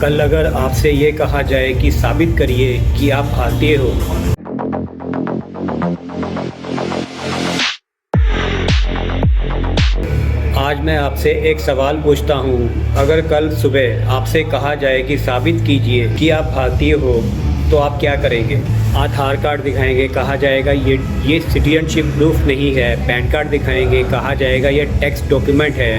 कल अगर आपसे ये कहा जाए कि साबित करिए कि आप भारतीय हो, आज मैं आपसे एक सवाल पूछता हूँ। अगर कल सुबह आपसे कहा जाए कि साबित कीजिए कि आप भारतीय हो, तो आप क्या करेंगे? आधार कार्ड दिखाएंगे, कहा जाएगा ये सिटीजनशिप प्रूफ नहीं है। पैन कार्ड दिखाएंगे, कहा जाएगा ये टैक्स डॉक्यूमेंट है।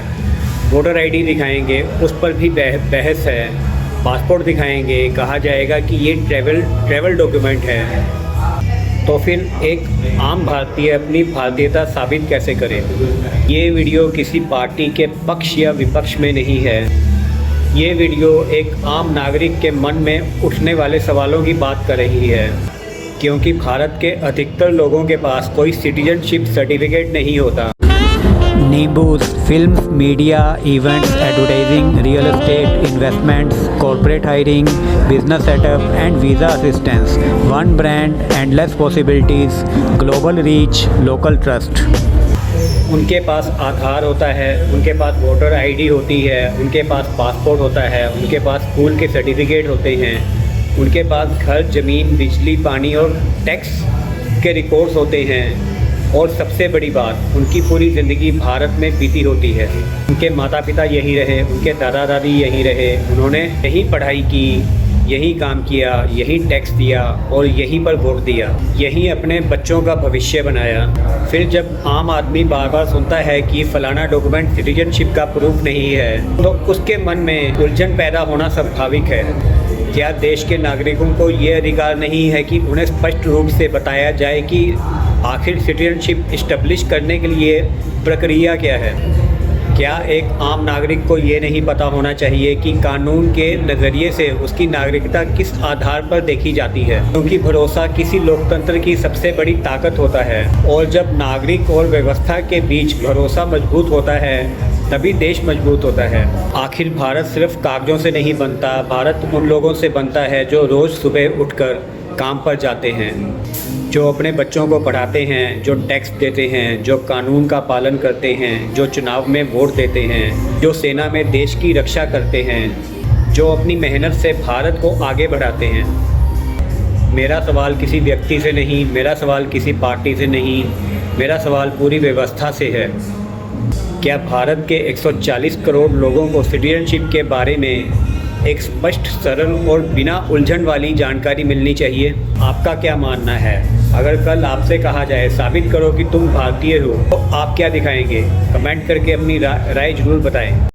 वोटर आईडी दिखाएंगे, उस पर भी बहस है। पासपोर्ट दिखाएंगे, कहा जाएगा कि ये ट्रैवल डॉक्यूमेंट है। तो फिर एक आम भारतीय अपनी भारतीयता साबित कैसे करे? ये वीडियो किसी पार्टी के पक्ष या विपक्ष में नहीं है। ये वीडियो एक आम नागरिक के मन में उठने वाले सवालों की बात कर रही है, क्योंकि भारत के अधिकतर लोगों के पास कोई सिटीजनशिप सर्टिफिकेट नहीं होता। नींबूज, films, media, events, advertising, real estate, investments, corporate hiring, business setup and visa assistance, one brand, endless possibilities, global reach, local trust. उनके पास आधार होता है, उनके पास वोटर आईडी होती है, उनके पास पासपोर्ट होता है, उनके पास स्कूल के सर्टिफिकेट होते हैं, उनके पास घर, ज़मीन, बिजली, पानी और टैक्स के रिकॉर्ड्स होते हैं। और सबसे बड़ी बात, उनकी पूरी ज़िंदगी भारत में बीती होती है। उनके माता पिता यहीं रहे, उनके दादा दादी यहीं रहे, उन्होंने यहीं पढ़ाई की, यहीं काम किया, यहीं टैक्स दिया और यहीं पर वोट दिया, यहीं अपने बच्चों का भविष्य बनाया। फिर जब आम आदमी बार बार सुनता है कि फ़लाना डॉक्यूमेंट सिटीजनशिप का प्रूफ नहीं है, तो उसके मन में उलझन पैदा होना स्वाभाविक है। क्या देश के नागरिकों को ये अधिकार नहीं है कि उन्हें स्पष्ट रूप से बताया जाए कि आखिर सिटीजनशिप इस्टेब्लिश करने के लिए प्रक्रिया क्या है? क्या एक आम नागरिक को ये नहीं पता होना चाहिए कि कानून के नज़रिए से उसकी नागरिकता किस आधार पर देखी जाती है? क्योंकि भरोसा किसी लोकतंत्र की सबसे बड़ी ताकत होता है, और जब नागरिक और व्यवस्था के बीच भरोसा मजबूत होता है, तभी देश मजबूत होता है। आखिर भारत सिर्फ कागजों से नहीं बनता, भारत उन लोगों से बनता है जो रोज़ सुबह उठकर काम पर जाते हैं, जो अपने बच्चों को पढ़ाते हैं, जो टैक्स देते हैं, जो कानून का पालन करते हैं, जो चुनाव में वोट देते हैं, जो सेना में देश की रक्षा करते हैं, जो अपनी मेहनत से भारत को आगे बढ़ाते हैं। मेरा सवाल किसी व्यक्ति से नहीं, मेरा सवाल किसी पार्टी से नहीं, मेरा सवाल पूरी व्यवस्था से है। क्या भारत के 140 करोड़ लोगों को सिटीजनशिप के बारे में एक स्पष्ट, सरल और बिना उलझन वाली जानकारी मिलनी चाहिए? आपका क्या मानना है? अगर कल आपसे कहा जाए साबित करो कि तुम भारतीय हो, तो आप क्या दिखाएंगे? कमेंट करके अपनी राय ज़रूर बताएं।